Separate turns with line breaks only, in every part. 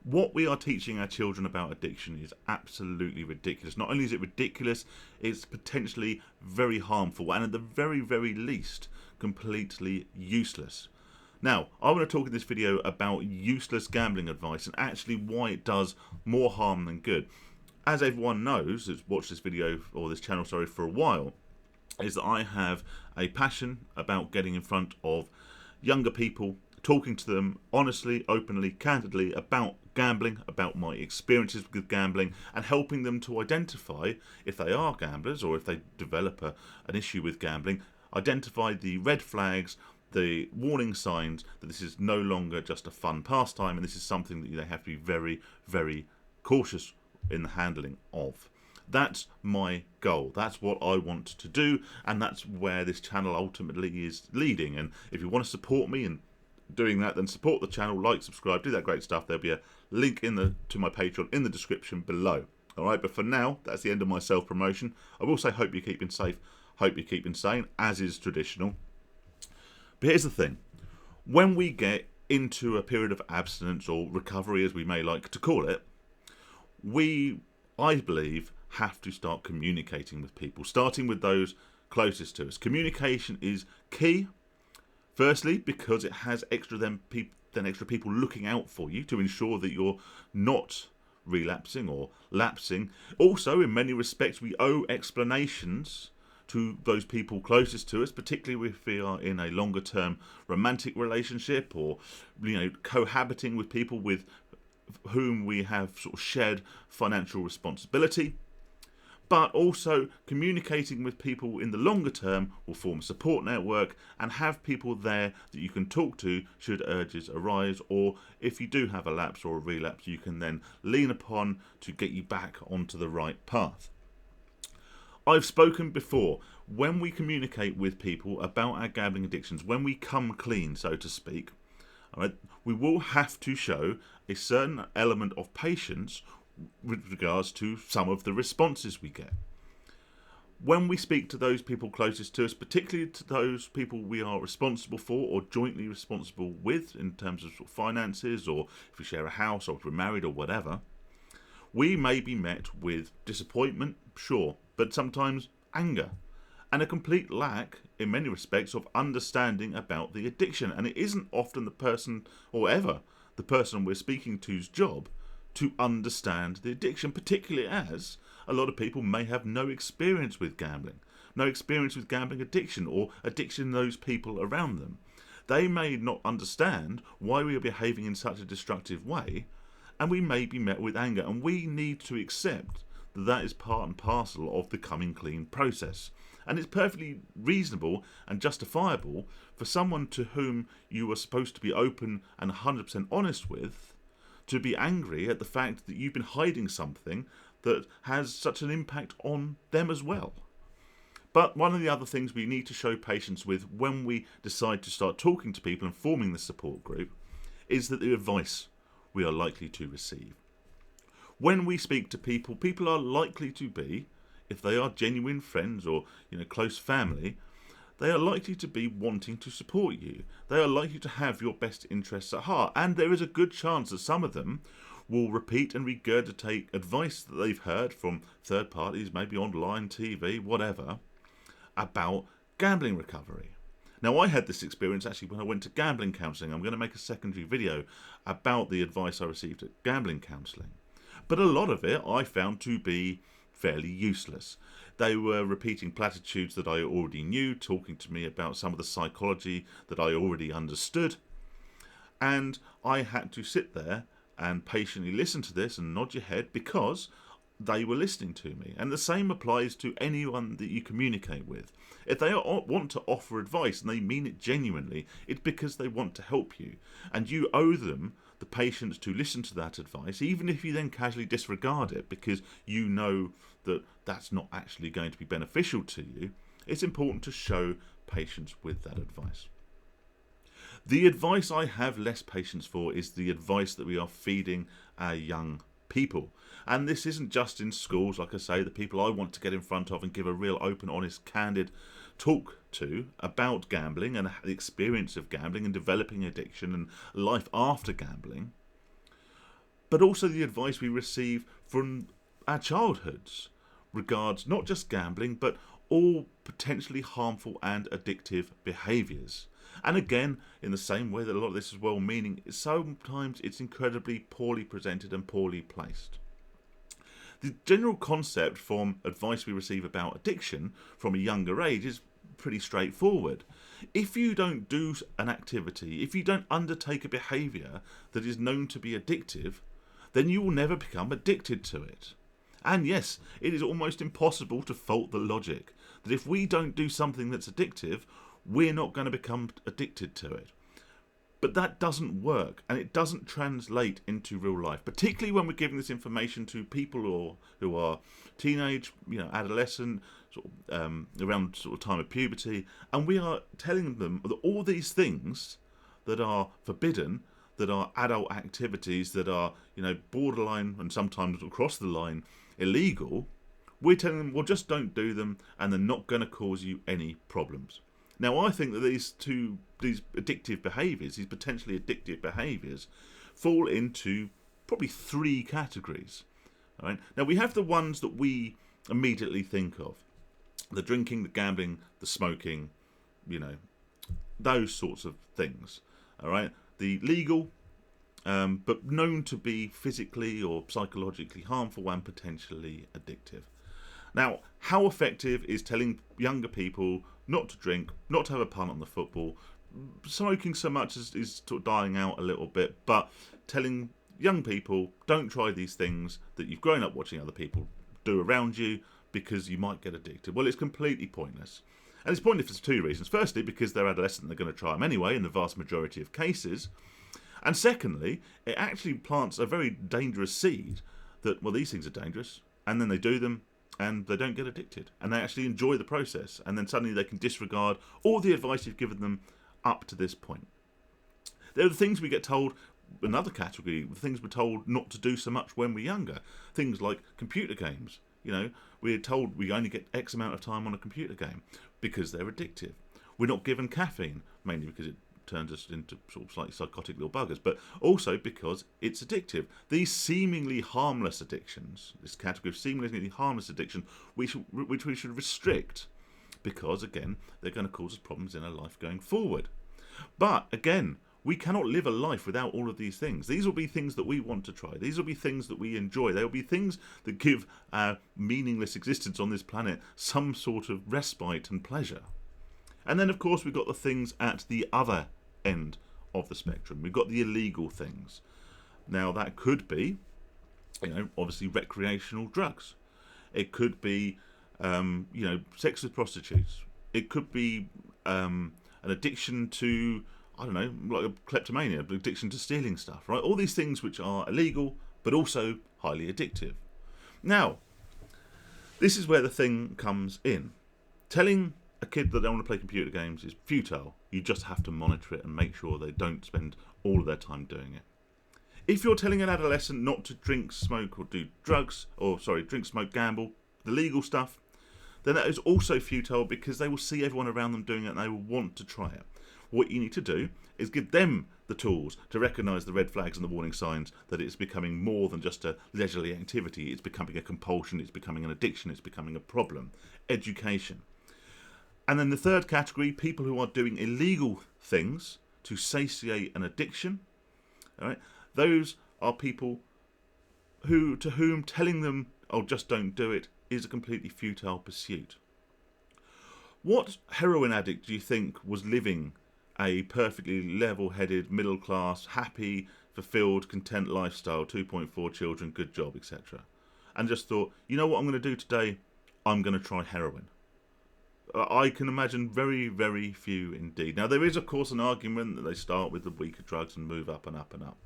What we are teaching our children about addiction is absolutely ridiculous. Not only is it ridiculous, it's potentially very harmful and at the very, very least, completely useless. Now, I want to talk in this video about useless gambling advice and actually why it does more harm than good. As everyone knows that's watched this video, or this channel, sorry, for a while, is that I have a passion about getting in front of younger people, talking to them honestly, openly, candidly about gambling, about my experiences with gambling, and helping them to identify if they are gamblers or if they develop an issue with gambling, identify the red flags, the warning signs that this is no longer just a fun pastime and this is something that they have to be very, very cautious in the handling of. That's my goal. That's what I want to do, and that's where this channel ultimately is leading. And if you want to support me in doing that, then support the channel, like, subscribe, do that great stuff. There'll be a link to my Patreon in the description below. All right, but for now, that's the end of my self-promotion. I will say, hope you're keeping safe, hope you're keeping sane, as is traditional. But here's the thing: when we get into a period of abstinence or recovery, as we may like to call it, I believe, have to start communicating with people, starting with those closest to us. Communication is key. Firstly, because it has extra people looking out for you to ensure that you're not relapsing or lapsing. Also, in many respects, we owe explanations to those people closest to us, particularly if we are in a longer term romantic relationship or, cohabiting with people with whom we have sort of shared financial responsibility. But also communicating with people in the longer term will form a support network and have people there that you can talk to should urges arise, or if you do have a lapse or a relapse, you can then lean upon to get you back onto the right path. I've spoken before, when we communicate with people about our gambling addictions, when we come clean, so to speak, all right, we will have to show a certain element of patience with regards to some of the responses we get. When we speak to those people closest to us, particularly to those people we are responsible for or jointly responsible with in terms of, finances, or if we share a house or if we're married or whatever, we may be met with disappointment, sure, but sometimes anger and a complete lack, in many respects, of understanding about the addiction. And it isn't often the person, or ever the person we're speaking to's job, to understand the addiction, particularly as a lot of people may have no experience with gambling, no experience with gambling addiction or addiction in those people around them. They may not understand why we are behaving in such a destructive way, and we may be met with anger, and we need to accept that that is part and parcel of the coming clean process. And it's perfectly reasonable and justifiable for someone to whom you are supposed to be open and 100% honest with to be angry at the fact that you've been hiding something that has such an impact on them as well. But one of the other things we need to show patience with when we decide to start talking to people and forming the support group is that the advice we are likely to receive. When we speak to people, people are likely to be, if they are genuine friends or close family, they are likely to be wanting to support you. They are likely to have your best interests at heart. And there is a good chance that some of them will repeat and regurgitate advice that they've heard from third parties, maybe online, TV, whatever, about gambling recovery. Now, I had this experience actually when I went to gambling counselling. I'm going to make a secondary video about the advice I received at gambling counselling. But a lot of it I found to be fairly useless. They were repeating platitudes that I already knew, talking to me about some of the psychology that I already understood, and I had to sit there and patiently listen to this and nod your head because they were listening to me. And the same applies to anyone that you communicate with. If they want to offer advice and they mean it genuinely, it's because they want to help you, and you owe them the patience to listen to that advice, even if you then casually disregard it because you know that that's not actually going to be beneficial to you. It's important to show patience with that advice. The advice I have less patience for is the advice that we are feeding our young people. And this isn't just in schools, like I say, the people I want to get in front of and give a real open, honest, candid talk to about gambling and the experience of gambling and developing addiction and life after gambling. but also the advice we receive from our childhoods regards not just gambling, but all potentially harmful and addictive behaviours. And again, in the same way that a lot of this is well-meaning, sometimes it's incredibly poorly presented and poorly placed. The general concept from advice we receive about addiction from a younger age is pretty straightforward. If you don't do an activity, if you don't undertake a behaviour that is known to be addictive, then you will never become addicted to it. And yes, it is almost impossible to fault the logic that if we don't do something that's addictive, we're not going to become addicted to it. But that doesn't work, and it doesn't translate into real life, particularly when we're giving this information to people who are teenage, adolescent, around sort of time of puberty, and we are telling them that all these things that are forbidden, that are adult activities, that are borderline and sometimes across the line illegal, we're telling them, well, just don't do them, and they're not going to cause you any problems. Now, I think that these addictive behaviours, these potentially addictive behaviours, fall into probably three categories. All right? Now, we have the ones that we immediately think of: the drinking, the gambling, the smoking, those sorts of things. All right, the legal, but known to be physically or psychologically harmful and potentially addictive. Now, how effective is telling younger people not to drink, not to have a punt on the football? Smoking so much is sort of dying out a little bit, but telling young people, don't try these things that you've grown up watching other people do around you because you might get addicted. Well, it's completely pointless. And it's pointless for two reasons. Firstly, because they're adolescent, they're going to try them anyway in the vast majority of cases. And secondly, it actually plants a very dangerous seed that, well, these things are dangerous, and then they do them, and they don't get addicted, and they actually enjoy the process, and then suddenly they can disregard all the advice you've given them up to this point. There are the things we get told, another category, the things we're told not to do so much when we're younger. Things like computer games. We're told we only get X amount of time on a computer game because they're addictive. We're not given caffeine, mainly because it turns us into sort of slightly psychotic little buggers, but also because it's addictive. These seemingly harmless addictions, this category of seemingly harmless addiction, which we should restrict, because again, they're going to cause us problems in our life going forward. But again, we cannot live a life without all of these things. These will be things that we want to try. These will be things that we enjoy. They will be things that give our meaningless existence on this planet some sort of respite and pleasure. And then, of course, we've got the things at the other end of the spectrum. We've got the illegal things. Now, that could be, obviously recreational drugs. It could be, sex with prostitutes. It could be an addiction to, like a kleptomania, addiction to stealing stuff, right? All these things which are illegal, but also highly addictive. Now, this is where the thing comes in. Telling a kid that they want to play computer games is futile. You just have to monitor it and make sure they don't spend all of their time doing it. If you're telling an adolescent not to drink, smoke, or do drugs, drink, smoke, gamble, the legal stuff, then that is also futile because they will see everyone around them doing it and they will want to try it. What you need to do is give them the tools to recognise the red flags and the warning signs that it's becoming more than just a leisurely activity. It's becoming a compulsion, it's becoming an addiction, it's becoming a problem. Education. And then the third category, people who are doing illegal things to satiate an addiction. All right, those are people to whom telling them, oh, just don't do it, is a completely futile pursuit. What heroin addict do you think was living a perfectly level-headed, middle-class, happy, fulfilled, content lifestyle, 2.4 children, good job, etc., and just thought, you know what I'm going to do today? I'm going to try heroin. I can imagine very, very few indeed. Now, there is, of course, an argument that they start with the weaker drugs and move up and up and up.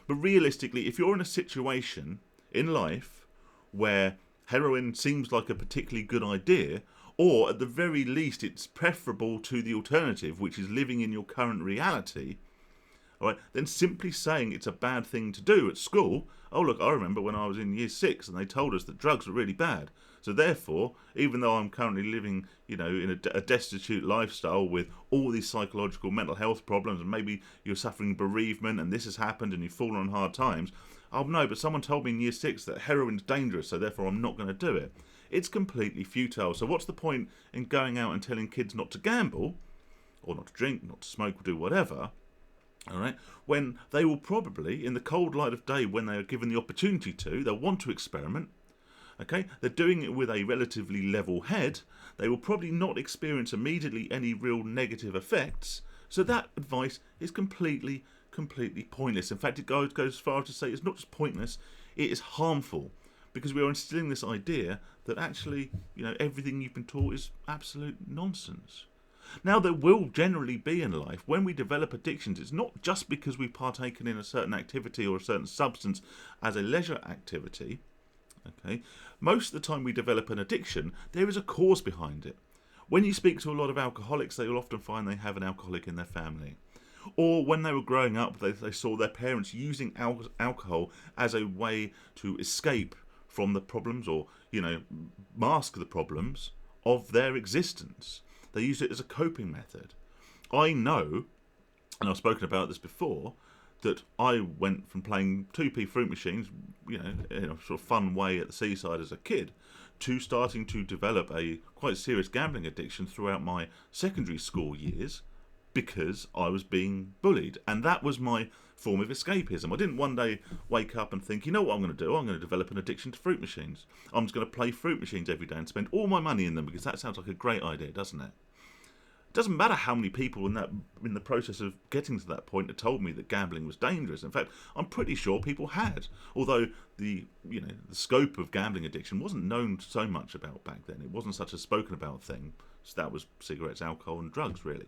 But realistically, if you're in a situation in life where heroin seems like a particularly good idea, or at the very least it's preferable to the alternative, which is living in your current reality, all right, then simply saying it's a bad thing to do at school, oh look, I remember when I was in year 6 and they told us that drugs were really bad. So therefore, even though I'm currently living, in a destitute lifestyle with all these psychological mental health problems, and maybe you're suffering bereavement and this has happened and you've fallen on hard times, oh no, but someone told me in year 6 that heroin's dangerous, so therefore I'm not going to do it. It's completely futile. So what's the point in going out and telling kids not to gamble, or not to drink, not to smoke, or do whatever, all right, when they will probably, in the cold light of day, when they are given the opportunity to, they'll want to experiment. Okay, they're doing it with a relatively level head. They will probably not experience immediately any real negative effects. So that advice is completely pointless. In fact, it goes as far as to say it's not just pointless, it is harmful, because we are instilling this idea that actually, everything you've been taught is absolute nonsense. Now, there will generally be in life, when we develop addictions, it's not just because we've partaken in a certain activity or a certain substance as a leisure activity. Okay, most of the time we develop an addiction, there is a cause behind it. When you speak to a lot of alcoholics, they will often find they have an alcoholic in their family. Or when they were growing up, they saw their parents using alcohol as a way to escape from the problems, or, mask the problems of their existence. They used it as a coping method. I know, and I've spoken about this before, that I went from playing 2p fruit machines, in a sort of fun way at the seaside as a kid, to starting to develop a quite serious gambling addiction throughout my secondary school years, because I was being bullied. And that was my form of escapism. I didn't one day wake up and think, you know what I'm going to do? I'm going to develop an addiction to fruit machines. I'm just going to play fruit machines every day and spend all my money in them, because that sounds like a great idea, doesn't it? It doesn't matter how many people in the process of getting to that point had told me that gambling was dangerous. In fact, I'm pretty sure people had, although the scope of gambling addiction wasn't known so much about back then. It wasn't such a spoken about thing. So that was cigarettes, alcohol, and drugs, really.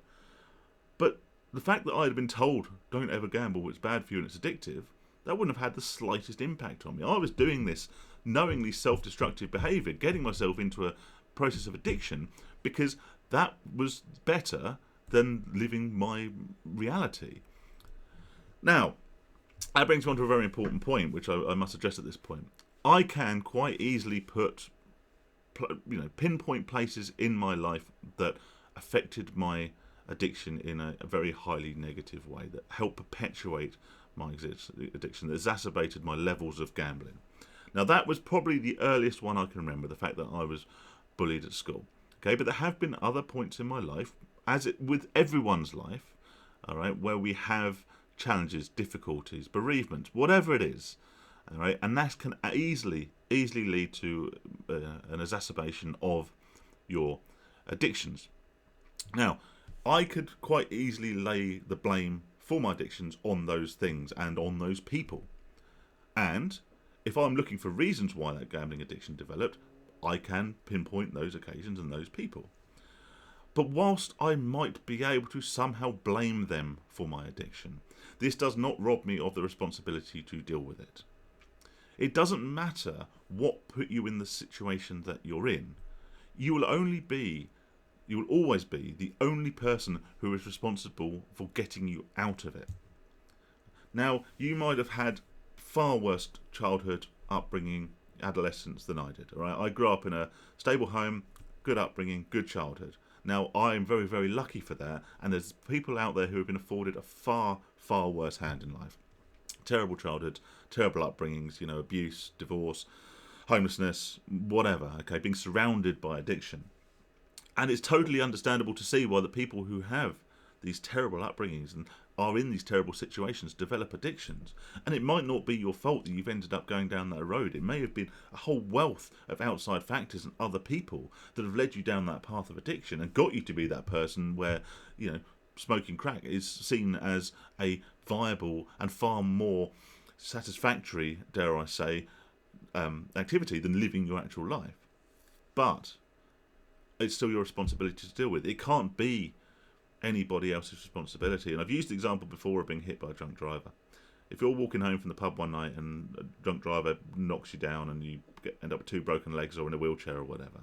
But the fact that I had been told, don't ever gamble, it's bad for you and it's addictive, that wouldn't have had the slightest impact on me. I was doing this knowingly self-destructive behaviour, getting myself into a process of addiction, because that was better than living my reality. Now, that brings me on to a very important point, which I must address at this point. I can quite easily pinpoint places in my life that affected my addiction in a very highly negative way, that helped perpetuate my addiction, that exacerbated my levels of gambling. Now, that was probably the earliest one I can remember, the fact that I was bullied at school. Okay, but there have been other points in my life, with everyone's life, all right, where we have challenges, difficulties, bereavement, whatever it is, all right, and that can easily lead to an exacerbation of your addictions. Now, I could quite easily lay the blame for my addictions on those things and on those people. And if I'm looking for reasons why that gambling addiction developed, I can pinpoint those occasions and those people. But whilst I might be able to somehow blame them for my addiction, this does not rob me of the responsibility to deal with it. It doesn't matter what put you in the situation that you're in. You will always be the only person who is responsible for getting you out of it. Now, you might have had far worse childhood, upbringing, adolescence than I did. All right, I grew up in a stable home, good upbringing, good childhood. Now, I'm very, very lucky for that, and there's people out there who have been afforded a far, far worse hand in life. Terrible childhood, terrible upbringings, abuse, divorce, homelessness, whatever, okay, being surrounded by addiction. And it's totally understandable to see why the people who have these terrible upbringings and are in these terrible situations develop addictions. And it might not be your fault that you've ended up going down that road. It may have been a whole wealth of outside factors and other people that have led you down that path of addiction and got you to be that person where, smoking crack is seen as a viable and far more satisfactory, dare I say, activity than living your actual life. But it's still your responsibility to deal with. It can't be anybody else's responsibility. And I've used the example before of being hit by a drunk driver. If you're walking home from the pub one night and a drunk driver knocks you down and you end up with 2 broken legs or in a wheelchair or whatever,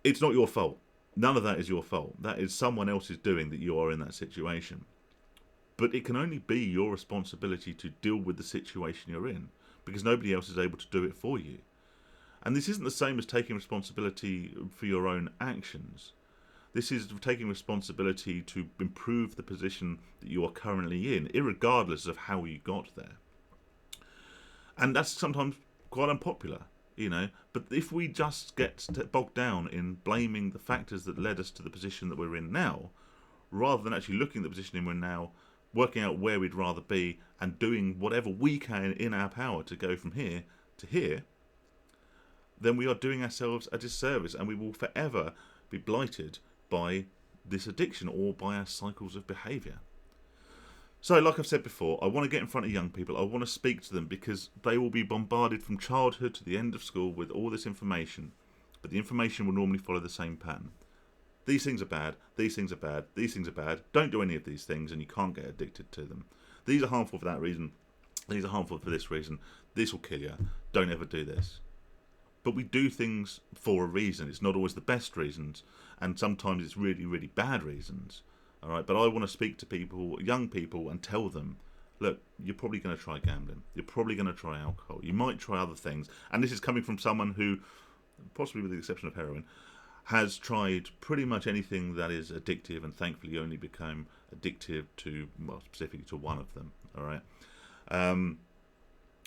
it's not your fault. None of that is your fault. That is someone else's doing that you are in that situation. But it can only be your responsibility to deal with the situation you're in, because nobody else is able to do it for you. And this isn't the same as taking responsibility for your own actions. This is taking responsibility to improve the position that you are currently in, irregardless of how you got there. And that's sometimes quite unpopular, you know. But if we just get bogged down in blaming the factors that led us to the position that we're in now, rather than actually looking at the position we're in now, working out where we'd rather be, and doing whatever we can in our power to go from here to here, then we are doing ourselves a disservice, and we will forever be blighted by this addiction or by our cycles of behaviour. So, like I've said before, I want to get in front of young people. I want to speak to them because they will be bombarded from childhood to the end of school with all this information. But the information will normally follow the same pattern. These things are bad, these things are bad, these things are bad. Don't do any of these things and you can't get addicted to them. These are harmful for that reason. These are harmful for this reason. This will kill you. Don't ever do this. But we do things for a reason. It's not always the best reasons. And sometimes it's really, really bad reasons. All right, but I want to speak to people, young people, and tell them, look, you're probably going to try gambling. You're probably going to try alcohol. You might try other things. And this is coming from someone who, possibly with the exception of heroin, has tried pretty much anything that is addictive, and thankfully only became addictive to, well, specifically to one of them. All right.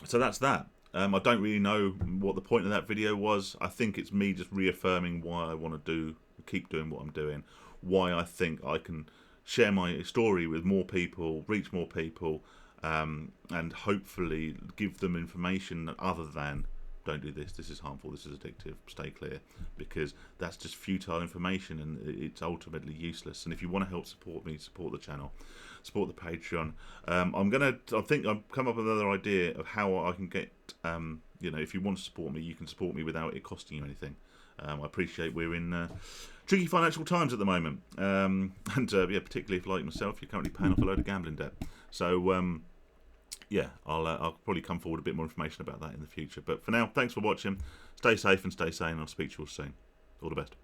So that's that. I don't really know what the point of that video was. I think it's me just reaffirming why I want to keep doing what I'm doing, why I think I can share my story with more people, reach more people, and hopefully give them information other than, don't do this, this is harmful, this is addictive, stay clear, because that's just futile information and it's ultimately useless. And if you want to help support me, support the channel, support the Patreon. I think I've come up with another idea of how I can get, if you want to support me, you can support me without it costing you anything. I appreciate we're in tricky financial times at the moment, and particularly if, like myself, you're currently paying off a load of gambling debt. So I'll probably come forward with a bit more information about that in the future. But for now, thanks for watching. Stay safe and stay sane. I'll speak to you all soon. All the best.